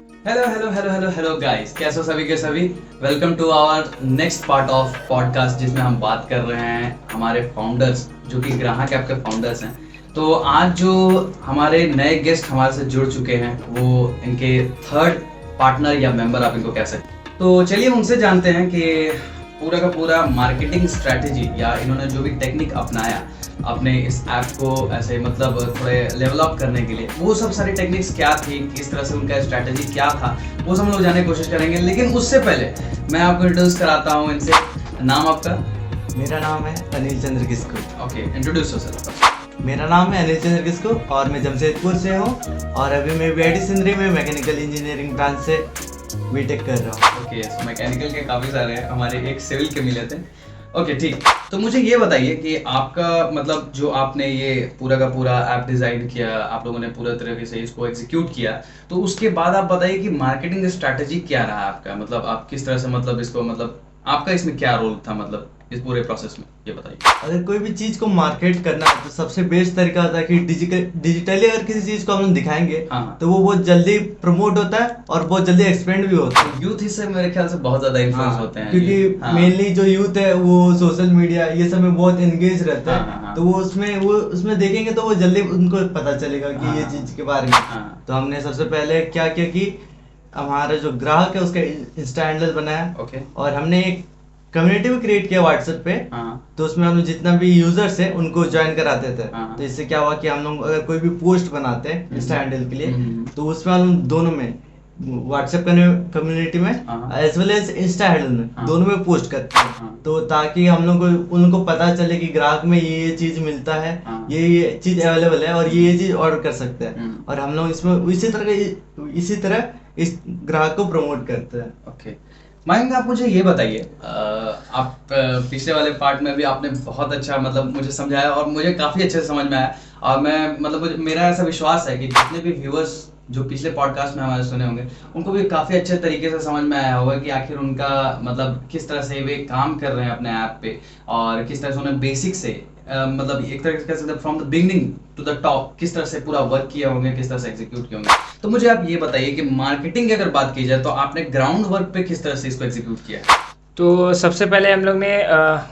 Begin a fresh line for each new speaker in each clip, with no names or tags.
Hello hello hello hello hello guys, कैसे हो सभी के सभी। Welcome to our next part of podcast, जिसमें हम बात कर रहे हैं हमारे फाउंडर्स, जो कि ग्राहक ऐप के फाउंडर्स हैं। तो आज जो हमारे नए गेस्ट हमारे से जुड़ चुके हैं, वो इनके थर्ड पार्टनर या मेंबर आप इनको कह सकते हैं। तो चलिए उनसे जानते हैं कि पूरा का पूरा मार्केटिंग स्ट्रैटेजी या इन्होंने जो भी टेक्निक अपनाया अपने इस ऐप को ऐसे मतलब थोड़े लेवल अप करने के लिए, वो सब सारी टेक्निक्स क्या थी, किस तरह से उनका स्ट्रैटेजी क्या था, वो सब हम लोग जानने की कोशिश करेंगे। लेकिन उससे पहले मैं आपको इंट्रोड्यूस कराता हूँ इनसे। नाम आपका?
मेरा नाम है Anil Chandra Kisku.
Okay, introduce yourself.
मेरा नाम है अनिल चंद्र किस्कू और मैं जमशेदपुर से हूँ और अभी मैं बीआईटी सिंदरी में मैकेनिकल इंजीनियरिंग ब्रांच से बीटेक कर रहा हूँ।
ओके, सो मैकेनिकल के काफ़ी सारे हैं, हमारे एक सिविल के मिले थे। ओके ठीक। तो मुझे ये बताइए कि आपका मतलब जो आपने ये पूरा का पूरा ऐप डिज़ाइन किया, आप लोगों ने पूरा तरीके से इसको एग्जीक्यूट किया, तो उसके बाद आप बताइए कि मार्केटिंग स्ट्रैटेजी क्या रहा आपका, मतलब आप किस तरह से मतलब इसको मतलब आपका इसमें क्या रोल था, मतलब इस पूरे प्रोसेस में, ये बताइए।
अगर कोई भी चीज़ को मार्केट करना है तो सबसे बेस्ट तरीका होता है कि डिजिटली अगर किसी चीज़ को हम लोग दिखाएंगे
हाँ।
तो वो बहुत जल्दी प्रमोट होता है और बहुत जल्दी एक्सपेंड भी होता है।
यूथ इससे मेरे ख्याल से बहुत ज़्यादा इन्फ्लुएंस
हाँ,
होते हैं,
क्योंकि मेनली जो यूथ है वो सोशल मीडिया ये सब में बहुत एंगेज रहता है। तो वो उसमें देखेंगे तो वो जल्दी उनको पता चलेगा कि ये चीज़ के बारे में। तो हमने सबसे पहले क्या किया कि हमारा जो ग्राहक है उसका इंस्टा हैंडल बनाया।
ओके।
और हमने एक कम्युनिटी भी क्रिएट किया व्हाट्सएप पे। तो उसमें हम जितना भी यूजर्स है उनको ज्वाइन कराते थे। तो इससे क्या हुआ कि हम लोग अगर कोई भी पोस्ट बनाते हैं इंस्टा हैंडल के लिए तो उसमें हम दोनों में व्हाट्सएप कम्युनिटी में as well as Insta handle में दोनों में पोस्ट करते हैं। तो ताकि हम लोग को उनको पता चले कि ग्राहक में ये चीज मिलता है, ये चीज अवेलेबल है और ये चीज ऑर्डर कर सकते हैं। और हम लोग इसमें इसी तरह इस ग्राहक को प्रमोट करते हैं।
ओके मयंक, आप मुझे ये बताइए, आप पिछले वाले पार्ट में भी आपने बहुत अच्छा मतलब मुझे समझाया और मुझे काफ़ी अच्छे से समझ में आया। और मैं मतलब मेरा ऐसा विश्वास है कि जितने भी व्यूअर्स जो पिछले पॉडकास्ट में हमारे सुने होंगे, उनको भी काफ़ी अच्छे तरीके से समझ में आया होगा कि आखिर उनका मतलब किस तरह से वे काम कर रहे हैं अपने ऐप पे, और किस तरह से उन्हें बेसिक से मतलब एक तरह से from the beginning to the top किस तरह से पूरा वर्क किया होंगे, किस तरह से एग्जीक्यूट किए होंगे। तो मुझे आप ये बताइए कि मार्केटिंग की अगर बात की जाए तो आपने ग्राउंड वर्क पे किस तरह से इसको एग्जीक्यूट किया है?
तो सबसे पहले हम लोग ने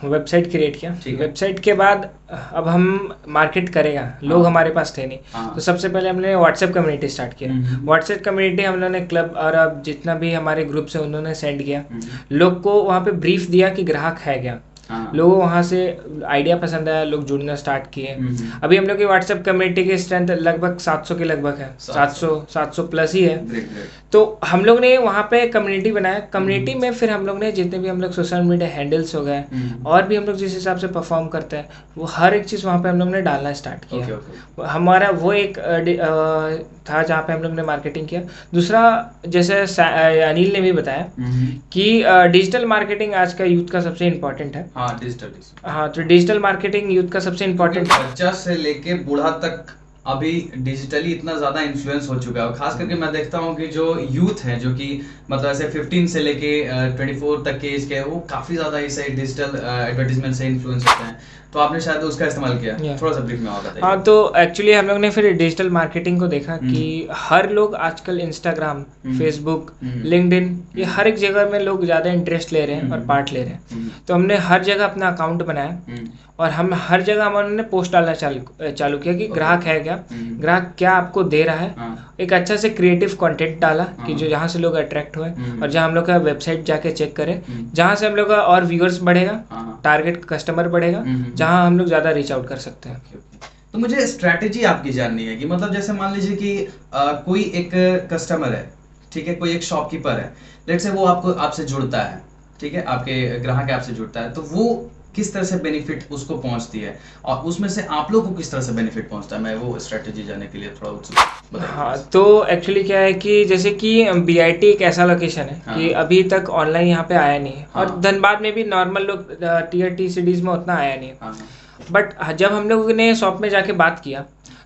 वेबसाइट क्रिएट किया। वेबसाइट के बाद अब हम मार्केट करेगा, लोग हमारे पास थे नहीं। तो सबसे पहले हमने व्हाट्सएप कम्युनिटी स्टार्ट किया। व्हाट्सएप कम्युनिटी हम लोगों ने क्लब और अब जितना भी हमारे ग्रुप से उन्होंने सेंड किया, लोग को वहाँ पे ब्रीफ दिया कि ग्राहक है क्या। लोगों को वहाँ से आइडिया पसंद आया, लोग जुड़ना स्टार्ट किए। अभी हम लोग की व्हाट्सएप कम्युनिटी की स्ट्रेंथ लगभग 700 के लगभग है, 700 प्लस ही है। तो हम लोग ने वहाँ पे कम्युनिटी बनाया। कम्युनिटी में फिर हम लोग ने जितने भी हम लोग सोशल मीडिया हैंडल्स हो गए और भी हम लोग जिस हिसाब से परफॉर्म करते हैं वो हर एक चीज़ वहाँ पे हम लोग ने डालना स्टार्ट किया। हमारा वो एक था जहाँ पे हम लोग ने मार्केटिंग किया। दूसरा, जैसे अनिल ने भी बताया कि डिजिटल मार्केटिंग आज का यूथ का सबसे इम्पोर्टेंट है। हाँ, तो डिजिटल मार्केटिंग यूथ का सबसे इम्पोर्टेंट है।
बच्चा से लेके बूढ़ा तक अभी डिजिटली इतना ज़्यादा इन्फ्लुएंस हो चुका है। और खास करके मैं देखता हूँ कि जो यूथ है, जो कि मतलब ऐसे 15 से लेके 24 तक के एज के, वो काफ़ी ज़्यादा इस डिजिटल एडवर्टीजमेंट से इन्फ्लुएंस होते हैं। तो आपने शायद उसका इस्तेमाल किया, थोड़ा सा ब्रीफ में और बताइए।
हाँ, तो एक्चुअली हम लोग ने फिर डिजिटल मार्केटिंग को देखा कि हर लोग आजकल इंस्टाग्राम, फेसबुक, लिंक्डइन, ये हर एक जगह में लोग ज़्यादा इंटरेस्ट ले रहे हैं और पार्ट ले रहे हैं। तो हमने हर जगह अपना अकाउंट बनाया और हम हर जगह हमने पोस्ट डालना चालू किया कि ग्राहक है क्या, ग्राहक क्या आपको दे रहा है। एक अच्छा से क्रिएटिव कंटेंट डाला कि जो जहाँ से लोग अट्रैक्ट हुए और जहाँ हम लोग का वेबसाइट जाके चेक करें, जहाँ से हम लोग का और व्यूअर्स बढ़ेगा, टारगेट कस्टमर बढ़ेगा, जहाँ हम लोग ज़्यादा रीच आउट कर सकते हैं।
तो मुझे स्ट्रैटेजी आपकी जाननी है कि मतलब जैसे मान लीजिए कि कोई एक कस्टमर है, ठीक है, कोई एक शॉपकीपर है, लेट्स से वो आपसे जुड़ता है, ठीक है, आपके ग्राहक आपसे जुड़ता है, तो वो किस तरह से बेनिफिट उसको पहुंचती है और उसमें से आप लोग को किस तरह से बेनिफिट पहुंचता है, मैं वो स्ट्रैटेजी जानने के लिए थोड़ा उत्सुक हूं।
हाँ, तो एक्चुअली क्या है कि जैसे कि बीआईटी एक ऐसा लोकेशन है कि अभी तक ऑनलाइन यहाँ पे आया नहीं है। और धनबाद में भी नॉर्मल लोग टीयर टी सिटीज़ में उतना आया नहीं है। बट जब हम लोगों ने शॉप में जाके बात किया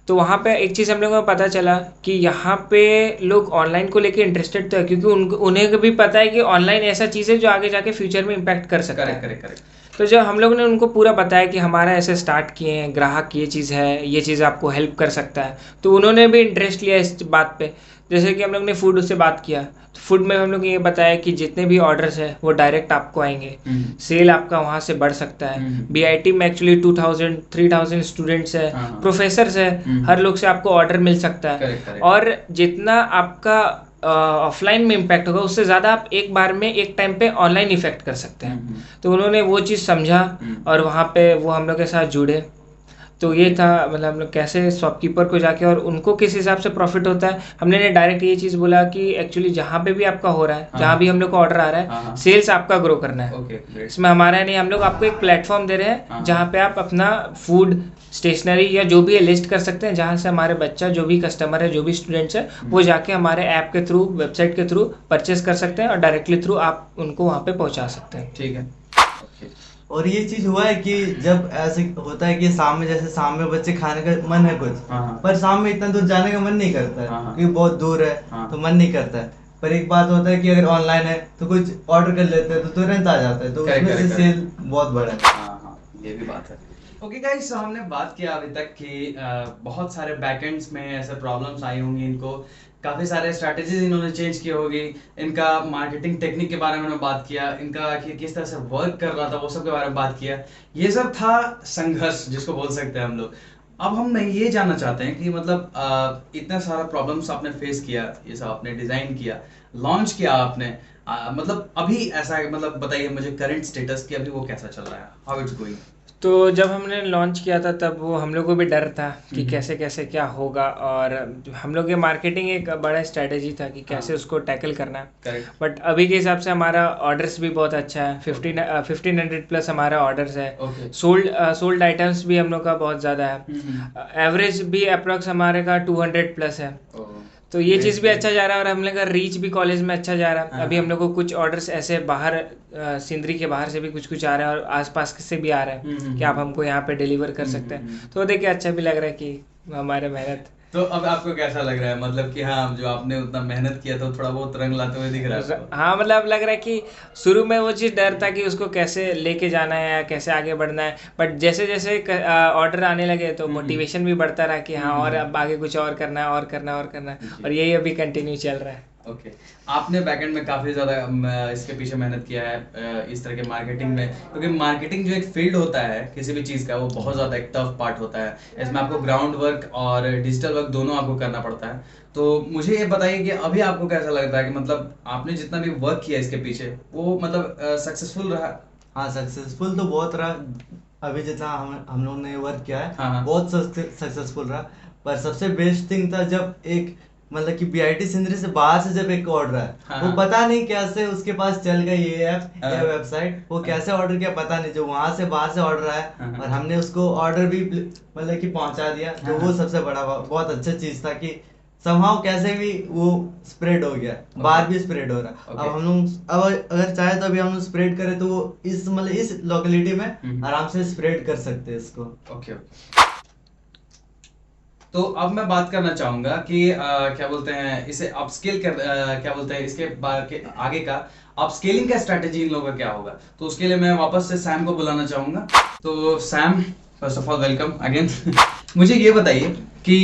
तो वहाँ पे एक चीज़ हम लोगों को पता चला कि यहाँ पे लोग ऑनलाइन को लेके इंटरेस्टेड तो है, क्योंकि उन्हें भी पता है कि ऑनलाइन ऐसा चीज़ है जो आगे जाके फ्यूचर में इम्पैक्ट कर सकता है।
करेक्ट।
तो जब हम लोग ने उनको पूरा बताया कि हमारा ऐसे स्टार्ट किए हैं, ग्राहक ये चीज़ है, ये चीज़ आपको हेल्प कर सकता है, तो उन्होंने भी इंटरेस्ट लिया इस बात पे। जैसे कि हम लोग ने फूड उससे बात किया, तो फूड में हम लोग ये बताया कि जितने भी ऑर्डर्स है वो डायरेक्ट आपको आएंगे, सेल आपका वहाँ से बढ़ सकता है। बीआईटी में एक्चुअली 2000-3000 स्टूडेंट्स है, प्रोफेसर्स है, हर लोग से आपको ऑर्डर मिल सकता है। और जितना आपका ऑफलाइन में इम्पैक्ट होगा उससे ज़्यादा आप एक बार में एक टाइम पे ऑनलाइन इफेक्ट कर सकते हैं। तो उन्होंने वो चीज़ समझा और वहाँ पे वो हम लोग के साथ जुड़े। तो ये था मतलब हम लोग कैसे शॉपकीपर को जाके और उनको किस हिसाब से प्रॉफिट होता है, हमने डायरेक्ट ये चीज़ बोला कि एक्चुअली जहाँ पे भी आपका हो रहा है, जहाँ भी हम लोग को ऑर्डर आ रहा है, सेल्स आपका ग्रो करना है। इसमें हमारा नहीं, हम लोग आपको एक प्लेटफॉर्म दे रहे हैं जहाँ पे आप अपना फूड, स्टेशनरी या जो भी है लिस्ट कर सकते हैं, जहाँ से हमारे बच्चा जो भी कस्टमर है, जो भी स्टूडेंट्स है, वो जाके हमारे ऐप के थ्रू, वेबसाइट के थ्रू परचेस कर सकते हैं और डायरेक्टली थ्रू आप उनको वहाँ पे पहुँचा सकते हैं।
ठीक है।
और ये चीज हुआ है कि जब ऐसे होता है कि शाम में, जैसे शाम में बच्चे खाने का मन है कुछ, पर शाम में इतना दूर जाने का मन नहीं करता है क्योंकि बहुत दूर है, तो मन नहीं करता है। पर एक बात होता है कि अगर ऑनलाइन है तो कुछ ऑर्डर कर लेते हैं तो तुरंत आ जाता है, तो उसमें से सेल बहुत बड़ा है।
ये भी बात है। ओके गाइस, हमने बात किया अभी तक कि बहुत सारे बैकएंड्स में ऐसे प्रॉब्लम्स आई होंगी इनको, काफ़ी सारे स्ट्रैटेजीज इन्होंने चेंज की होगी, इनका मार्केटिंग टेक्निक के बारे में उन्होंने बात किया, इनका कि किस तरह से वर्क कर रहा था वो सब के बारे में बात किया। ये सब था संघर्ष जिसको बोल सकते हैं हम लोग। अब हम ये जानना चाहते हैं कि मतलब इतना सारा प्रॉब्लम्स आपने फेस किया, ये सब आपने डिज़ाइन किया, लॉन्च किया आपने, मतलब अभी ऐसा मतलब बताइए मुझे करंट स्टेटस कि अभी वो कैसा चल रहा है, हाउ इट्स गोइंग।
तो जब हमने लॉन्च किया था तब वो हम लोग को भी डर था कि कैसे कैसे क्या होगा, और हम लोग के मार्केटिंग एक बड़ा स्ट्रेटेजी था कि कैसे उसको टैकल करना है। बट अभी के हिसाब से हमारा ऑर्डर्स भी बहुत अच्छा है, 1500 प्लस हमारा ऑर्डर्स है। सोल्ड आइटम्स भी हम लोग का बहुत ज़्यादा है। एवरेज भी अप्रॉक्स हमारे का 200 प्लस है। तो ये चीज़ भी अच्छा जा रहा है और हम लोग का रीच भी कॉलेज में अच्छा जा रहा है। अभी हम लोग को कुछ ऑर्डर्स ऐसे बाहर सिंदरी के बाहर से भी कुछ आ रहे हैं और आसपास से भी आ रहे हैं कि आप हमको यहाँ पे डिलीवर कर सकते हैं। तो देखिए अच्छा भी लग रहा है कि हमारे मेहनत।
तो अब आपको कैसा लग रहा है, मतलब कि हाँ जो आपने उतना मेहनत किया तो थोड़ा बहुत रंग लाते हुए दिख रहा है?
हाँ मतलब अब लग रहा है कि शुरू में वो चीज़ डर था कि उसको कैसे लेके जाना है या कैसे आगे बढ़ना है, बट जैसे जैसे ऑर्डर आने लगे तो मोटिवेशन भी बढ़ता रहा कि हाँ और अब आगे कुछ और करना है और करना और करना है, और यही अभी कंटिन्यू चल रहा है।
ओके आपने बैकएंड में काफ़ी ज़्यादा इसके पीछे मेहनत किया है इस तरह के मार्केटिंग में, क्योंकि मार्केटिंग जो एक फील्ड होता है किसी भी चीज़ का वो बहुत ज़्यादा एक टफ पार्ट होता है। इसमें आपको ग्राउंड वर्क और डिजिटल वर्क दोनों आपको करना पड़ता है। तो मुझे ये बताइए कि अभी आपको कैसा लगता है कि मतलब आपने जितना भी वर्क किया इसके पीछे वो मतलब सक्सेसफुल रहा?
हाँ सक्सेसफुल तो बहुत रहा। अभी जितना हम लोग ने वर्क किया है बहुत सक्सेसफुल रहा। पर सबसे बेस्ट थिंग था जब एक मतलब कि बीआईटी सिंदरी से बाहर से जब एक ऑर्डर है, वो पता नहीं कैसे उसके पास चल गई ये ऐप या वेबसाइट, वो कैसे ऑर्डर किया पता नहीं, जो वहां से बाहर से ऑर्डर आया और हमने उसको ऑर्डर भी मतलब कि पहुंचा दिया। तो वो सबसे बड़ा बहुत अच्छा चीज था कि समहाउ कैसे भी वो स्प्रेड हो गया, बाहर भी स्प्रेड हो रहा। अब हम लोग अब अगर चाहे तो अभी हम लोग स्प्रेड करें तो वो इस मतलब इस लोकेलिटी में आराम से स्प्रेड कर सकते हैं इसको।
ओके तो अब मैं बात करना चाहूंगा कि क्या बोलते हैं इसे अपस्केल कर क्या बोलते हैं इसके आगे का अपस्केलिंग का स्ट्रेटेजी इन लोगों का क्या होगा। तो उसके लिए मैं वापस से सैम को बुलाना चाहूंगा। तो Sam first of all welcome again. मुझे ये बताइए कि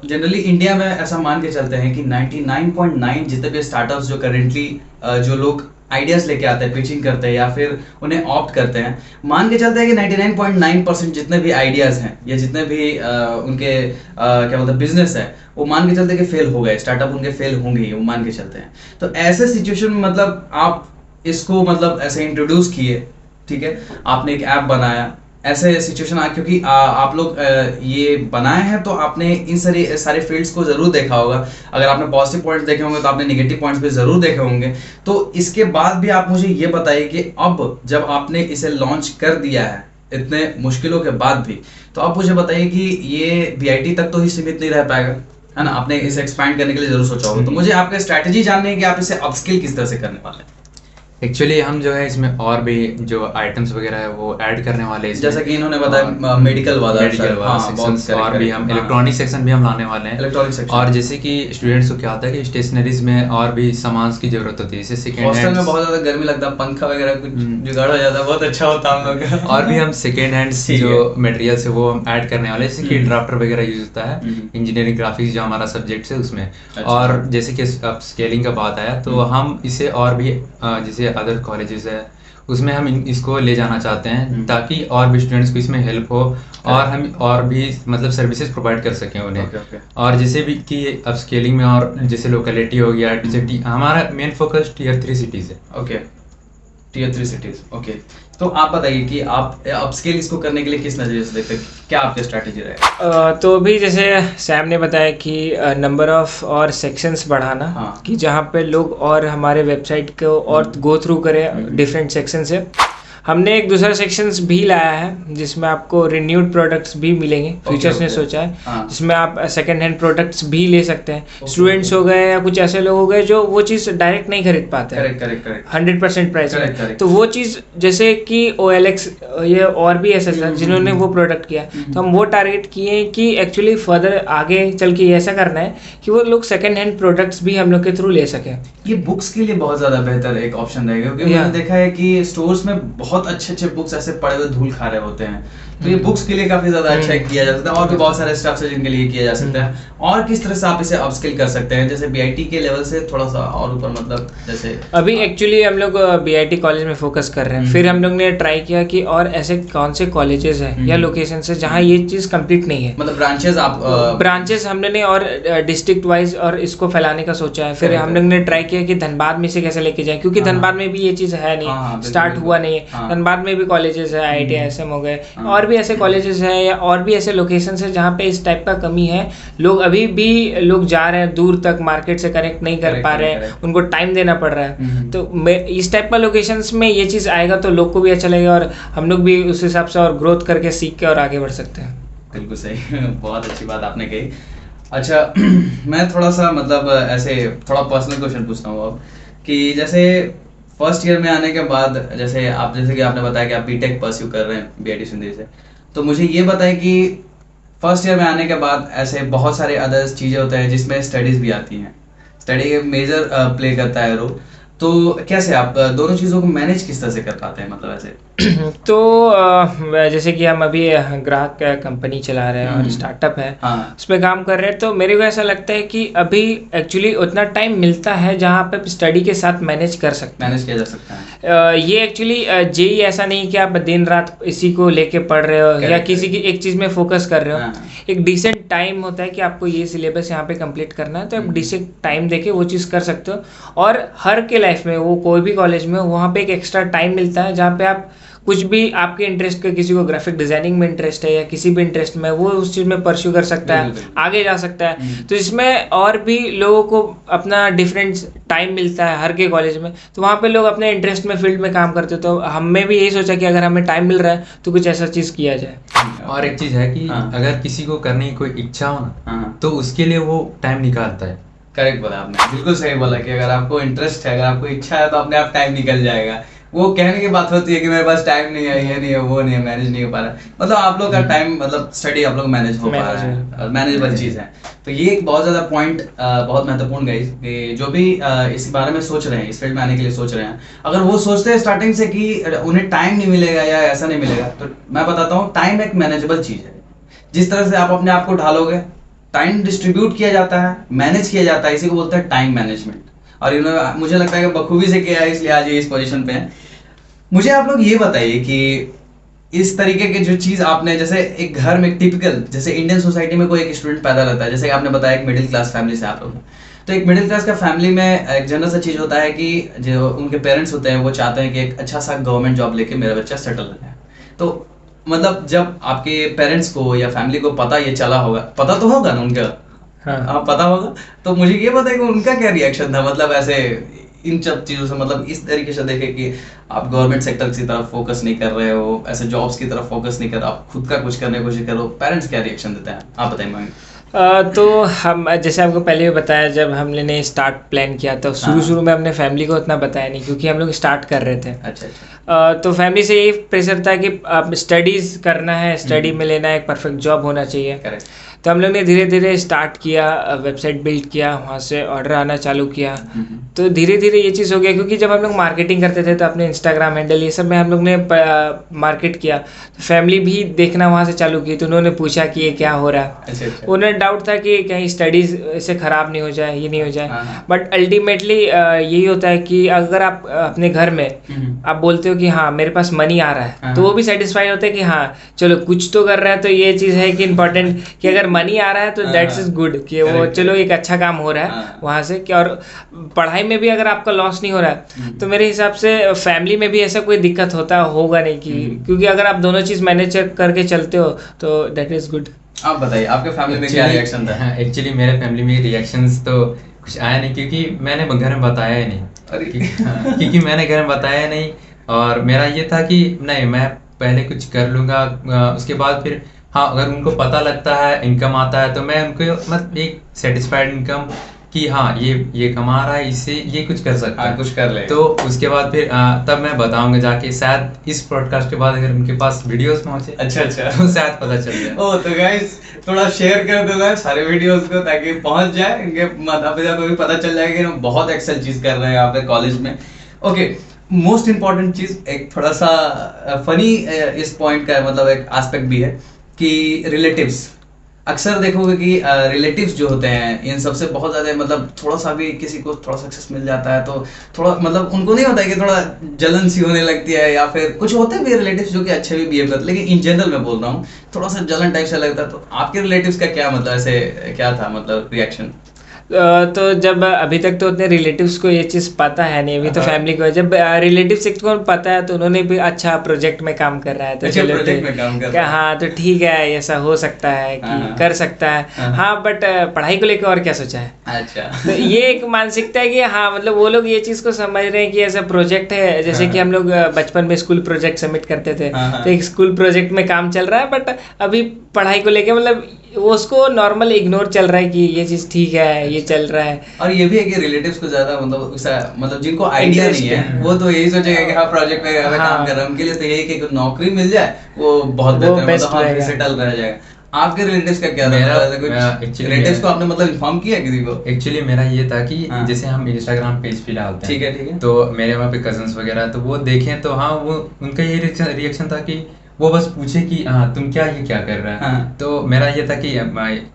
जनरली इंडिया में ऐसा मान के चलते हैं कि 99.9 जितने भी स्टार्टअप्स जो करेंटली जो लोग आइडियाज लेके आते हैं, पिचिंग करते हैं या फिर उन्हें ऑप्ट करते हैं, मान के चलते हैं कि 99.9% जितने भी आइडियाज हैं या जितने भी उनके क्या बोलते हैं बिजनेस है वो मान के चलते हैं कि फेल हो गए, स्टार्टअप उनके फेल होंगे, वो मान के चलते हैं। तो ऐसे सिचुएशन में मतलब आप इसको मतलब ऐसे इंट्रोड्यूस किए, ठीक है, आपने एक ऐप बनाया, ऐसे सिचुएशन क्योंकि आप लोग ये बनाए हैं तो आपने इन सारे फील्ड्स को जरूर देखा होगा। अगर आपने पॉजिटिव पॉइंट्स देखे होंगे तो आपने नेगेटिव पॉइंट्स भी जरूर देखे होंगे। तो इसके बाद भी आप मुझे ये बताइए कि अब जब आपने इसे लॉन्च कर दिया है इतने मुश्किलों के बाद भी, तो आप मुझे बताइए कि ये बीआईटी तक तो ही सीमित नहीं रह पाएगा, है ना, आपने इसे एक्सपैंड करने के लिए जरूर सोचा होगा। तो मुझे आपका स्ट्रैटेजी जाननी है कि आप इसे अपस्किल किस तरह से करने वाले हैं।
एक्चुअली हम जो है इसमें और भी जो आइटम्स वगैरह है वो ऐड करने वाले हैं,
जैसा कि इन्होंने बताया मेडिकल वाला
सेक्शन और भी हम इलेक्ट्रॉनिक सेक्शन भी हम लाने वाले हैं,
इलेक्ट्रॉनिक सेक्शन।
और जैसे कि स्टूडेंट्स को क्या होता है कि स्टेशनरीज में और भी सामान की जरूरत होती है, जैसे सेकंड
हॉस्टल में बहुत ज्यादा गर्मी लगता है, पंखा वगैरह कुछ जुगाड़ हो जाता है, बहुत अच्छा होता है हम लोग का। और
भी हम सेकेंड हैंड्स जो मटेरियल्स है वो हम ऐड करने वाले हैं, जैसे कि ड्राफ्टर वगैरह यूज होता है, इंजीनियरिंग ग्राफिक्स जो हमारा सब्जेक्ट है उसमें। और जैसे कि अब स्केलिंग का बात आया तो हम इसे और भी जैसे अदर कॉलेजेस है उसमें हम इसको ले जाना चाहते हैं, ताकि और भी स्टूडेंट्स को इसमें हेल्प हो और हम और भी मतलब सर्विसेज प्रोवाइड कर सकें उन्हें। और जैसे भी कि अब स्केलिंग में और जैसे लोकेलिटी हो गया, जैसे हमारा मेन फोकस टियर 3 सिटीज है।
Okay, tier 3 cities. ओके, तो आप बताइए कि आप अपस्केल इसको करने के लिए किस नजरिए से देखते हैं, क्या आपकी स्ट्रैटेजी रहेगा?
तो अभी जैसे सैम ने बताया कि नंबर ऑफ और सेक्शंस बढ़ाना, कि जहाँ पे लोग और हमारे वेबसाइट को और गो थ्रू करें डिफरेंट सेक्शन से। हमने एक दूसरा सेक्शंस भी लाया है जिसमें आपको रिन्यूड प्रोडक्ट्स भी मिलेंगे, फीचर्स ने सोचा है जिसमें आप सेकंड हैंड प्रोडक्ट्स भी ले सकते हैं। स्टूडेंट्स हो गए या कुछ ऐसे लोग हो गए जो वो चीज़ डायरेक्ट नहीं खरीद पाते हैं 100% प्राइस में, तो वो चीज़ जैसे कि OLX ये और भी ऐसे जिन्होंने वो प्रोडक्ट किया, तो हम वो टारगेट किए कि एक्चुअली फर्दर आगे चल के ऐसा करना है कि वो लोग सेकंड हैंड प्रोडक्ट्स भी हम लोग के थ्रू ले सकें।
ये बुक्स के लिए बहुत ज़्यादा बेहतर एक ऑप्शन रहेगा, क्योंकि मैंने देखा है कि स्टोर्स में बहुत अच्छे बुक्स ऐसे पड़े हुए धूल खा रहे होते हैं, तो ये बुक्स के लिए काफी ज्यादा अच्छा किया जा सकता है। और भी बहुत सारे स्टफ्स है जिनके लिए किया जा सकता है। और किस तरह से आप इसे अपस्किल कर सकते हैं, जैसे BIT के लेवल से थोड़ा सा और ऊपर, मतलब जैसे
अभी एक्चुअली हम लोग BIT कॉलेज में फोकस कर रहे हैं, फिर हम लोग ने ट्राई किया कि और ऐसे कौन से कॉलेजेस हैं या लोकेशन है जहाँ ये चीज कंप्लीट नहीं है,
मतलब ब्रांचेस
हमने ने और डिस्ट्रिक्ट वाइज और इसको फैलाने का सोचा है। फिर हम लोग ने ट्राई किया कि धनबाद में से कैसे लेके जाए, क्योंकि धनबाद में भी ये चीज है नहीं, स्टार्ट हुआ नहीं है। धनबाद में भी कॉलेजेस है, IIT SM हो गए, और भी ऐसे कॉलेजेस हैं या और भी ऐसे लोकेशन है जहाँ पे इस टाइप का कमी है। लोग अभी भी लोग जा रहे हैं दूर तक, मार्केट से कनेक्ट नहीं कर पा रहे हैं, उनको टाइम देना पड़ रहा है। तो इस टाइप का लोकेशंस में ये चीज़ आएगा तो लोग को भी अच्छा लगेगा और हम लोग भी उस हिसाब से और ग्रोथ करके सीख के और आगे बढ़ सकते हैं।
बिल्कुल सही, बहुत अच्छी बात आपने कही। अच्छा मैं थोड़ा सा मतलब ऐसे थोड़ा पर्सनल क्वेश्चन पूछता हूँ अब, कि जैसे फर्स्ट ईयर में आने के बाद जैसे कि आपने बताया कि आप BTech परस्यू कर रहे हैं BIT सिंधी से, तो मुझे ये बताएं कि फर्स्ट ईयर में आने के बाद ऐसे बहुत सारे अदर्स चीज़ें होते हैं जिसमें स्टडीज़ भी आती हैं, स्टडी मेजर प्ले करता है रोल, तो कैसे आप दोनों चीज़ों को मैनेज किस तरह से कर पाते हैं, मतलब ऐसे?
तो जैसे कि हम अभी ग्राहक कंपनी चला रहे हैं और स्टार्टअप है, उस पर काम कर रहे हैं, तो मेरे को ऐसा लगता है कि अभी एक्चुअली उतना टाइम मिलता है जहाँ पे स्टडी के साथ मैनेज किया जा सकता है। ये एक्चुअली JEE ऐसा नहीं कि आप दिन रात इसी को लेके पढ़ रहे हो या किसी की एक चीज़ में फोकस कर रहे हो। एक डिसेंट टाइम होता है कि आपको ये सिलेबस यहाँ पे कंप्लीट करना है, तो आप डिसेंट टाइम देके वो चीज़ कर सकते हो। और हर के लाइफ में, वो कोई भी कॉलेज में, वहाँ पे एक एक्स्ट्रा टाइम मिलता है जहाँ पे आप कुछ भी आपके इंटरेस्ट का, किसी को ग्राफिक डिजाइनिंग में इंटरेस्ट है या किसी भी इंटरेस्ट में, वो उस चीज़ में परस्यू कर सकता है, आगे जा सकता है। तो इसमें और भी लोगों को अपना डिफरेंट टाइम मिलता है हर के कॉलेज में, तो वहाँ पे लोग अपने इंटरेस्ट में फील्ड में काम करते हैं। तो हमें भी यही सोचा कि अगर हमें टाइम मिल रहा है तो कुछ ऐसा चीज़ किया जाए।
और एक चीज़ है कि अगर किसी को करने की कोई इच्छा हो ना, तो उसके लिए वो टाइम निकालता है।
करेक्ट बोला आपने, बिल्कुल सही बोला कि अगर आपको इंटरेस्ट है, अगर आपको इच्छा है, तो अपने आप टाइम निकल जाएगा। वो कहने की बात होती है कि मेरे पास टाइम नहीं है, ये नहीं है, वो नहीं है, मैनेज नहीं हो पा रहा है, मतलब आप लोग का टाइम, मतलब स्टडी आप लोग मैनेज हो पा रहा है, मैनेजेबल चीज़ है। तो ये एक बहुत ज़्यादा पॉइंट बहुत महत्वपूर्ण गाइस, कि जो भी इस बारे में सोच रहे हैं, इस फील्ड में आने के लिए सोच रहे हैं, अगर वो सोचते हैं स्टार्टिंग से कि उन्हें टाइम नहीं मिलेगा या ऐसा नहीं मिलेगा, तो मैं बताता हूँ टाइम एक मैनेजेबल चीज़ है। जिस तरह से आप अपने आप को ढालोगे, टाइम डिस्ट्रीब्यूट किया जाता है, मैनेज किया जाता है, इसी को बोलते हैं टाइम मैनेजमेंट। और इन्होंने मुझे लगता है कि बखूबी से किया है, इसलिए आज ये इस पोजीशन पे है। मुझे आप लोग ये बताइए कि इस तरीके के जो चीज़ आपने, जैसे एक घर में टिपिकल, जैसे इंडियन सोसाइटी में कोई एक स्टूडेंट पैदा रहता है, जैसे आपने बताया एक मिडिल क्लास फैमिली से आप लोग, तो एक मिडिल क्लास का फैमिली में एक जनरल सा चीज़ होता है कि जो उनके पेरेंट्स होते हैं वो चाहते हैं कि एक अच्छा सा गवर्नमेंट जॉब लेके मेरा बच्चा सेटल हो जाए। तो मतलब जब आपके पेरेंट्स को या फैमिली को पता ये चला होगा, पता तो होगा ना उनका, हाँ पता होगा, तो मुझे ये बताइए कि उनका क्या रिएक्शन था, मतलब ऐसे इन सब चीज़ों से, मतलब इस तरीके से देखे कि आप गवर्नमेंट सेक्टर की तरफ फोकस नहीं कर रहे हो, ऐसे जॉब्स की तरफ फोकस नहीं कर रहे, आप खुद का कुछ करने की कोशिश करो, पेरेंट्स क्या रिएक्शन देते हैं, आप बताइए।
तो हम जैसे आपको पहले भी बताया, जब हमने स्टार्ट प्लान किया तो शुरू में हमने फैमिली को उतना बताया नहीं, क्योंकि हम लोग स्टार्ट कर रहे थे।
अच्छा।
तो फैमिली से यही प्रेशर था कि अब स्टडीज़ करना है, स्टडी में लेना है, एक परफेक्ट जॉब होना चाहिए।
करेक्ट।
तो हम लोग ने धीरे धीरे स्टार्ट किया, वेबसाइट बिल्ड किया, वहाँ से ऑर्डर आना चालू किया। तो धीरे धीरे ये चीज़ हो गया, क्योंकि जब हम लोग मार्केटिंग करते थे तो अपने इंस्टाग्राम हैंडल ये सब में हम लोग ने मार्केट किया, तो फैमिली भी देखना वहाँ से चालू की। तो उन्होंने पूछा कि ये क्या हो रहा है।
अच्छा।
उन्हें डाउट था कि कहीं स्टडीज़ से ख़राब नहीं हो जाए, ये नहीं हो जाए। बट अल्टीमेटली यही होता है कि अगर आप अपने घर में आप बोलते हो कि हाँ मेरे पास मनी आ रहा है, तो वो भी सेटिस्फाई होता है कि हाँ चलो कुछ तो कर रहा है। तो ये चीज़ है कि इम्पोर्टेंट कि अगर मनी आ रहा है तो दैट्स इज गुड, कि वो चलो एक अच्छा काम हो रहा है वहाँ से। कि और पढ़ाई में भी अगर आपका लॉस नहीं हो रहा है तो मेरे हिसाब से फैमिली में भी ऐसा कोई दिक्कत होगा नहीं, कि क्योंकि अगर आप दोनों चीज़ मैनेज करके चलते हो तो दैट इज गुड।
आप बताइए आपके फैमिली में क्या रिएक्शन था?
एक्चुअली मेरे फैमिली में रिएक्शंस तो कुछ आया नहीं, क्योंकि मैंने घर में बताया ही नहीं। क्योंकि मैंने घर में बताया नहीं, और मेरा ये था कि नहीं मैं पहले कुछ कर लूँगा, उसके बाद फिर हाँ अगर उनको पता लगता है इनकम आता है तो मैं उनको मतलब एक सेटिस्फाइड इनकम कि हाँ ये कमा रहा है, इससे ये कुछ कर सकता है,
कुछ कर ले।
तो उसके बाद फिर तब मैं बताऊंगा जाके, शायद इस पॉडकास्ट के बाद अगर उनके पास वीडियोस पहुंचे
अच्छा
तो शायद पता चल जाए।
ओ तो गाइस थोड़ा शेयर कर देना सारे वीडियोस को, ताकि पहुंच जाए इनके माता पिता को भी पता चल जाएगा कि हम बहुत एक्सेल चीज कर रहे हैं यहाँ पे कॉलेज में। ओके, मोस्ट इम्पॉर्टेंट चीज एक थोड़ा सा फनी इस पॉइंट का मतलब एक एस्पेक्ट भी है कि रिलेटिव्स, अक्सर देखोगे कि रिलेटिव्स जो होते हैं इन सबसे बहुत ज्यादा मतलब थोड़ा सा भी किसी को थोड़ा सक्सेस मिल जाता है तो थोड़ा मतलब उनको नहीं होता है कि थोड़ा जलन सी होने लगती है, या फिर कुछ होते हैं भी रिलेटिव्स जो कि अच्छे भी बिहेव करते हैं, लेकिन इन जनरल मैं बोल रहा हूँ थोड़ा सा जलन टाइप से लगता है। तो आपके रिलेटिव्स का क्या मतलब ऐसे क्या था मतलब रिएक्शन?
तो जब अभी तक तो उतने रिलेटिव्स को ये चीज़ पता है नहीं, अभी तो फैमिली को। जब रिलेटिव्स को पता है तो उन्होंने भी अच्छा प्रोजेक्ट में काम कर रहा है, तो चलो
प्रोजेक्ट में काम कर रहा है,
हाँ तो ठीक है ऐसा हो सकता है कि कर सकता है। हाँ बट पढ़ाई को लेकर और क्या सोचा है?
अच्छा।
तो ये एक मानसिकता है कि हाँ मतलब वो लोग ये चीज़ को समझ रहे हैं कि ऐसा प्रोजेक्ट है, जैसे कि हम लोग बचपन में स्कूल प्रोजेक्ट सबमिट करते थे, तो एक स्कूल प्रोजेक्ट में काम चल रहा है, बट अभी पढ़ाई को लेके मतलब वो उसको नॉर्मल इग्नोर चल रहा है कि ये चीज़ ठीक है, ये चल रहा है।
और ये भी है कि रिलेटिव्स को ज्यादा मतलब जिनको आइडिया नहीं है वो तो यही सोचेगा कि हाँ प्रोजेक्ट में काम कर रहा है, उनके लिए तो यही कि नौकरी मिल जाए वो बहुत बेहतर, मतलब हाँ सेटल रह जाएगा। आपके रिलेटिव्स का क्या था? कुछ रिलेटिव्स को आपने मतलब इन्फॉर्म किया किसी को?
एक्चुअली मेरा ये था कि जैसे हम इंस्टाग्राम पेज पे डालते हैं,
ठीक है,
तो मेरे वहाँ पे कजन्स वगैरह तो वो देखें तो हाँ वो उनका ये रिएक्शन था कि वो बस पूछे कि हाँ तुम ये क्या कर रहे हैं। तो मेरा ये था कि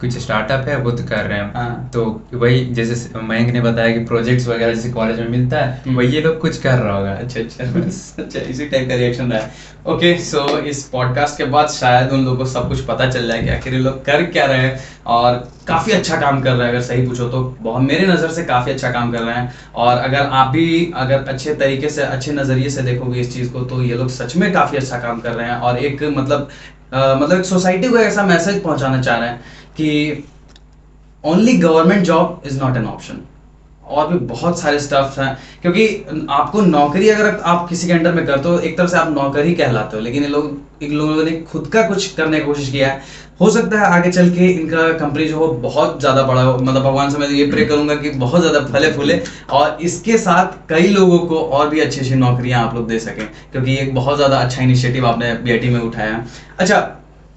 कुछ स्टार्टअप है वो तो कर रहे हैं, तो वही जैसे मयंक ने बताया कि प्रोजेक्ट्स वगैरह जैसे कॉलेज में मिलता है वही ये लोग कुछ कर रहा होगा।
अच्छा इसी टाइप का रिएक्शन रहा है। ओके, सो इस पॉडकास्ट के बाद शायद उन लोगों को सब कुछ पता चल जाए कि आखिर ये लोग कर क्या रहे हैं, और काफ़ी अच्छा काम कर रहे हैं। अगर सही पूछो तो बहुत मेरे नज़र से काफ़ी अच्छा काम कर रहे हैं, और अगर आप भी अगर अच्छे तरीके से अच्छे नज़रिए से देखोगे इस चीज़ को तो ये लोग सच में काफ़ी अच्छा काम कर रहे हैं, और एक मतलब एक सोसाइटी को ऐसा मैसेज पहुंचाना चाह रहे हैं कि only government job is not an option, और भी बहुत सारे स्टफ्स हैं। क्योंकि आपको नौकरी अगर आप किसी के अंडर में करते हो एक तरह से आप नौकरी कहलाते हो, लेकिन इन लोगों ने खुद का कुछ करने की कोशिश किया है। हो सकता है आगे चल के इनका कंपनी जो हो बहुत ज़्यादा बड़ा हो, मतलब भगवान से मैं ये प्रे करूंगा कि बहुत ज़्यादा फले फूले, और इसके साथ कई लोगों को और भी अच्छी अच्छी नौकरियां आप लोग दे सकें, क्योंकि एक बहुत ज़्यादा अच्छा इनिशिएटिव आपने BIT में उठाया है। अच्छा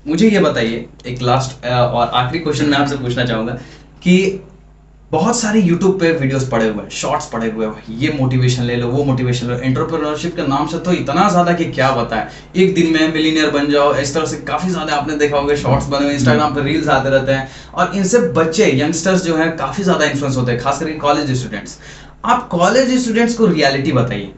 मुझे ये बताइए, एक लास्ट और आखिरी क्वेश्चन मैं आपसे पूछना चाहूँगा कि बहुत सारे YouTube पे वीडियोस पड़े हुए हैं, शॉर्ट्स पड़े हुए हैं, ये मोटिवेशन ले लो वो मोटिवेशन ले लो, एंटरप्रेन्योरशिप के नाम से तो इतना ज़्यादा कि क्या बताएं, एक दिन में मिलीनियर बन जाओ, इस तरह से काफ़ी ज़्यादा आपने देखा होगा शॉर्ट्स बने हुए, इंस्टाग्राम पर रील्स आते रहते हैं, और इनसे बच्चे यंगस्टर्स जो हैं काफ़ी ज़्यादा इन्फ्लुएंस होते हैं, खास करके कॉलेज स्टूडेंट्स। आप कॉलेज स्टूडेंट्स को रियलिटी बताइए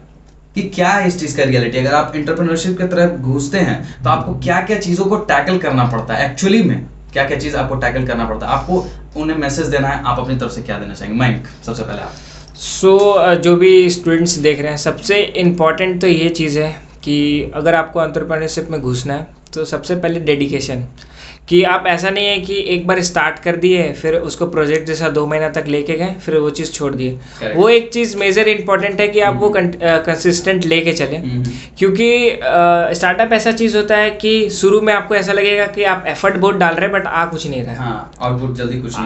कि क्या है इस चीज़ का रियलिटी। अगर आप एंटरप्रेन्योरशिप की तरफ घुसते हैं तो आपको क्या क्या चीज़ों को टैकल करना पड़ता है, एक्चुअली में क्या क्या चीज़ आपको टैकल करना पड़ता है, आपको उन्हें मैसेज देना है, आप अपनी तरफ से क्या देना चाहेंगे? मयंक सबसे पहले आप।
जो भी स्टूडेंट्स देख रहे हैं, सबसे इम्पॉर्टेंट तो ये चीज़ है कि अगर आपको एंटरप्रेन्योरशिप में घुसना है तो सबसे पहले डेडिकेशन, कि आप ऐसा नहीं है कि एक बार स्टार्ट कर दिए फिर उसको प्रोजेक्ट जैसा 2 महीना तक लेके गए फिर वो चीज़ छोड़ दिए। वो एक चीज़ मेजर इंपॉर्टेंट है कि आप वो कंसिस्टेंट लेके चलें, क्योंकि स्टार्टअप ऐसा चीज़ होता है कि शुरू में आपको ऐसा लगेगा कि आप एफर्ट बहुत डाल रहे हैं बट आ कुछ नहीं रहा है,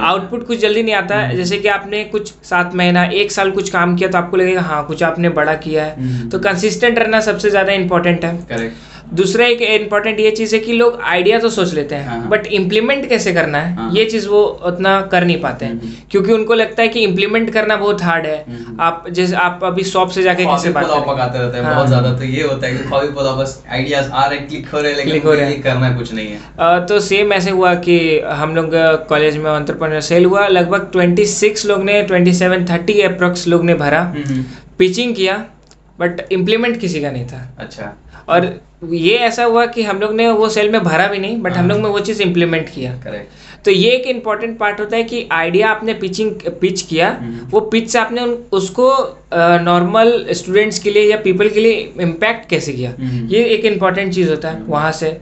आउटपुट कुछ जल्दी नहीं आता है। जैसे कि आपने कुछ 7 महीना 1 साल कुछ काम किया तो आपको लगेगा हाँ कुछ आपने बड़ा किया है। तो कंसिस्टेंट रहना सबसे ज़्यादा इंपॉर्टेंट है। दूसरा एक इम्पॉर्टेंट ये चीज़ है कि लोग आइडिया तो सोच लेते हैं बट इम्प्लीमेंट कैसे करना है ये चीज़ वो उतना कर नहीं पाते हैं, क्योंकि उनको लगता है कि इम्प्लीमेंट करना बहुत हार्ड है। आप जैसे आप अभी शॉप से जाके कैसे बात
पकाते रहते हैं बहुत ज्यादा, तो ये होता है कि खौफी पुलाव बस आइडियाज आ रहे क्लिक हो रहे लेकिन ये करना कुछ नहीं है।
तो सेम ऐसे हुआ कि हम लोग कॉलेज में एंटरप्रेन्योर सेल हुआ, लगभग 26 लोग ने 27-30 अप्रोक्स लोग ने भरा, पिचिंग किया बट इम्प्लीमेंट किसी का नहीं था।
अच्छा।
और ये ऐसा हुआ कि हम लोग ने वो सेल में भरा भी नहीं बट हम लोग में वो चीज़ इम्प्लीमेंट किया।
करेक्ट।
तो ये एक इम्पॉर्टेंट पार्ट होता है कि आइडिया आपने पिच किया, वो पिच से आपने उसको नॉर्मल स्टूडेंट्स के लिए या पीपल के लिए इम्पैक्ट कैसे किया, ये एक इम्पॉर्टेंट चीज़ होता है वहाँ से।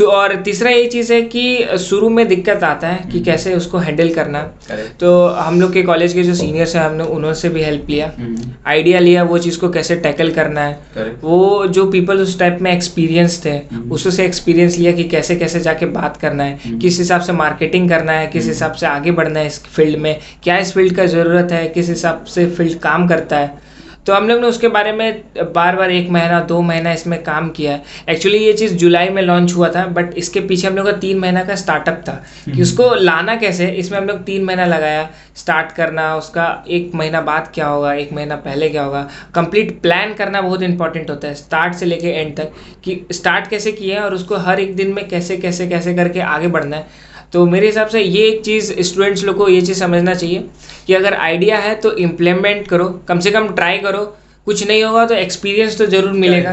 और तीसरा ये चीज़ है कि शुरू में दिक्कत आता है कि कैसे उसको हैंडल करना। तो हम लोग के कॉलेज के जो सीनियर्स हैं हमने उन्होंने भी हेल्प लिया, आइडिया लिया वो चीज़ को कैसे टैकल करना है। वो जो पीपल उस टाइप में एक्सपीरियंस थे उससे एक्सपीरियंस लिया कि कैसे कैसे जाके बात करना है, किस हिसाब से मार्केटिंग करना है, किस हिसाब से आगे बढ़ना है इस फील्ड में, क्या इस फील्ड का ज़रूरत है, किस हिसाब से फील्ड काम करता है। तो हम लोग ने उसके बारे में बार 1 महीना 2 महीना इसमें काम किया है। एक्चुअली ये चीज़ जुलाई में लॉन्च हुआ था बट इसके पीछे हम लोग का 3 महीना का स्टार्टअप था कि उसको लाना कैसे, इसमें हम लोग 3 महीना लगाया स्टार्ट करना, उसका 1 महीना बाद क्या होगा, 1 महीना पहले क्या होगा, कंप्लीट प्लान करना बहुत इंपॉर्टेंट होता है स्टार्ट से लेके एंड तक, कि स्टार्ट कैसे किया है और उसको हर एक दिन में कैसे कैसे कैसे करके आगे बढ़ना है। तो मेरे हिसाब से ये एक चीज़ स्टूडेंट्स लोग को ये चीज़ समझना चाहिए कि अगर आइडिया है तो इम्प्लीमेंट करो, कम से कम ट्राई करो, कुछ नहीं होगा तो एक्सपीरियंस तो जरूर मिलेगा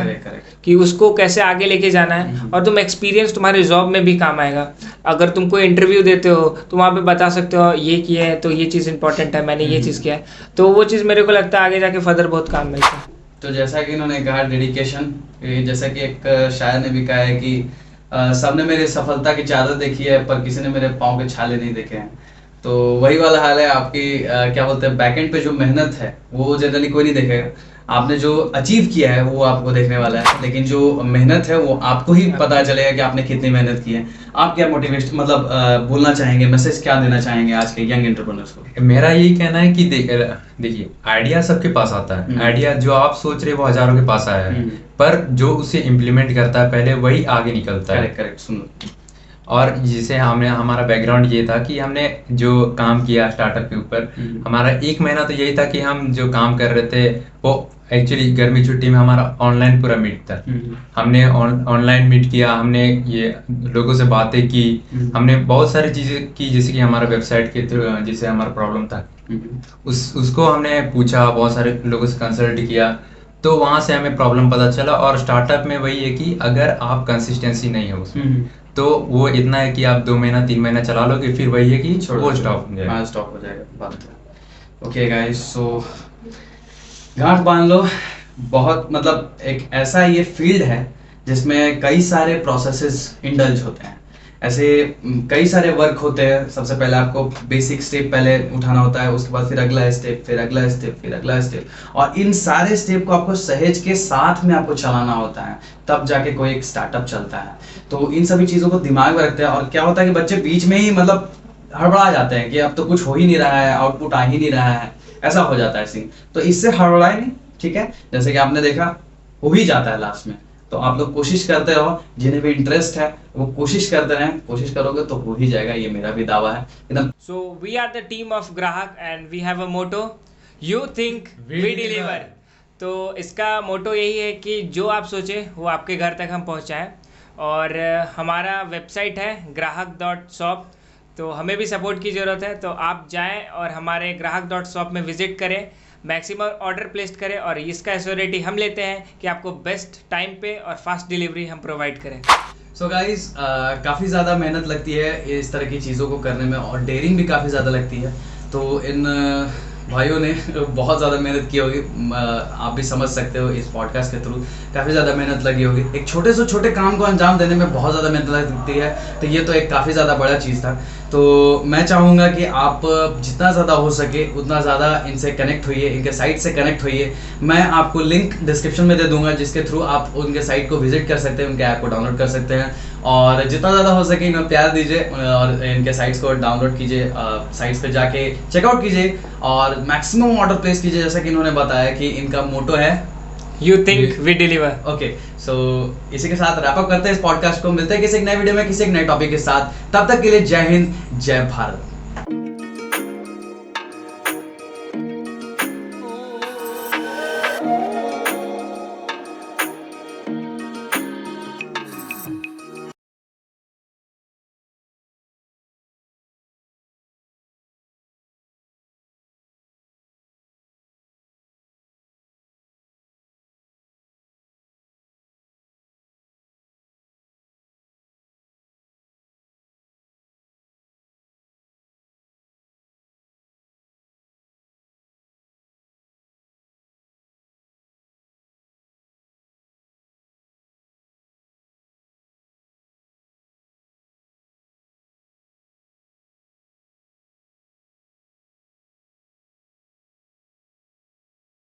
कि उसको कैसे आगे लेके जाना है, और तुम एक्सपीरियंस तुम्हारे जॉब में भी काम आएगा। अगर तुम कोई इंटरव्यू देते हो तो वहाँ पे बता सकते हो ये किया है तो ये चीज़ इंपॉर्टेंट है, मैंने ये चीज़ किया है, तो वो चीज़ मेरे को लगता है आगे जाके फर्दर बहुत काम मिलता है।
तो जैसा कि इन्होंने कहा डेडिकेशन, जैसा कि एक शायर ने भी कहा है कि सबने मेरी सफलता की चादर देखी है पर किसी ने मेरे पाँव के छाले नहीं देखे हैं। तो वही वाला हाल है आपकी, क्या बोलते हैं, बैकएंड पे जो मेहनत है वो जनरली कोई नहीं देखेगा, आपने जो अचीव किया है वो आपको देखने वाला है, लेकिन जो मेहनत है वो आपको ही पता चलेगा कि आपने कितनी मेहनत की है। आप क्या मोटिवेशन मतलब बोलना चाहेंगे, मैसेज क्या देना चाहेंगे आज के यंग एंटरप्रेन्योर्स को?
मेरा यही कहना है कि देखिए आइडिया सबके पास आता है, आइडिया जो आप सोच रहे हो वो हजारों के पास आया है, पर जो उसे इम्प्लीमेंट करता है पहले वही आगे निकलता है।
करेक्ट। सुनो,
और जिसे हमारा बैकग्राउंड ये था कि हमने जो काम किया स्टार्टअप के ऊपर, हमारा 1 महीना तो यही था कि हम जो काम कर रहे थे वो एक्चुअली गर्मी छुट्टी में हमारा ऑनलाइन पूरा मीट था। हमने ऑनलाइन मीट किया, हमने ये लोगों से बातें की, हमने बहुत सारी चीज़ें की, जैसे कि हमारा वेबसाइट के थ्रू जिससे हमारा प्रॉब्लम था उसको हमने पूछा, बहुत सारे लोगों से कंसल्ट किया, तो वहाँ से हमें प्रॉब्लम पता चला। और स्टार्टअप में वही है कि अगर आप कंसिस्टेंसी नहीं हो उसमें तो वो इतना है कि आप 2 महीना 3 महीना चला लोगे, फिर वही है कि वो स्टॉप
हो जाएगा। ओके गाइस, सो गांठ बांध लो, बहुत मतलब एक ऐसा ये फील्ड है जिसमें कई सारे प्रोसेसेस इंडल्ज होते हैं, ऐसे कई सारे वर्क होते हैं। सबसे पहले आपको बेसिक स्टेप पहले उठाना होता है, उसके बाद फिर अगला स्टेप, फिर अगला स्टेप, फिर अगला स्टेप, और इन सारे स्टेप को आपको सहेज के साथ में आपको चलाना होता है, तब जाके कोई एक स्टार्टअप चलता है। तो इन सभी चीज़ों को दिमाग में रखते हैं, और क्या होता है कि बच्चे बीच में ही मतलब हड़बड़ा जाते हैं कि अब तो कुछ हो ही नहीं रहा है, आउटपुट आ ही नहीं रहा है, ऐसा हो जाता है सीन। तो इससे हड़बड़ाए नहीं, ठीक है, जैसे कि आपने देखा हो ही जाता है लास्ट में। तो आप लोग कोशिश करते रहो, जिन्हें भी इंटरेस्ट है वो कोशिश करते रहें, कोशिश करोगे तो हो ही जाएगा, ये मेरा भी दावा है एकदम।
So we are the team of Grahak and we have a motto, you think we deliver. तो इसका मोटो यही है कि जो आप सोचे वो आपके घर तक हम पहुंचाएं। और हमारा वेबसाइट है grahak.shop, तो हमें भी सपोर्ट की ज़रूरत है, तो आप जाएं और हमारे grahak.shop में विजिट करें, मैक्सिमम ऑर्डर प्लेस करें, और इसका एश्योरिटी हम लेते हैं कि आपको बेस्ट टाइम पे और फास्ट डिलीवरी हम प्रोवाइड करें।
सो गाइज, काफ़ी ज़्यादा मेहनत लगती है इस तरह की चीज़ों को करने में, और डेयरिंग भी काफ़ी ज़्यादा लगती है। तो इन भाइयों ने बहुत ज़्यादा मेहनत की होगी, आप भी समझ सकते हो इस पॉडकास्ट के थ्रू काफ़ी ज़्यादा मेहनत लगी होगी। एक छोटे से छोटे काम को अंजाम देने में बहुत ज़्यादा मेहनत लगती है, तो ये तो एक काफ़ी ज़्यादा बड़ा चीज़ था। तो मैं चाहूँगा कि आप जितना ज़्यादा हो सके उतना ज़्यादा इनसे कनेक्ट होइए, इनके साइट से कनेक्ट होइए। मैं आपको लिंक डिस्क्रिप्शन में दे दूंगा जिसके थ्रू आप उनके साइट को विजिट कर सकते हैं, उनके ऐप को डाउनलोड कर सकते हैं, और जितना ज़्यादा हो सके इन्हें प्यार दीजिए और इनके साइट्स को डाउनलोड कीजिए, साइट्स पे जाके चेकआउट कीजिए और मैक्सिमम ऑर्डर प्लेस कीजिए, जैसा कि इन्होंने बताया कि इनका मोटो है
you think we deliver.
Okay, so इसी के साथ रैप अप करते हैं इस पॉडकास्ट को। मिलते हैं किसी एक नए वीडियो में किसी एक नए टॉपिक के साथ, तब तक के लिए जय हिंद, जय भारत।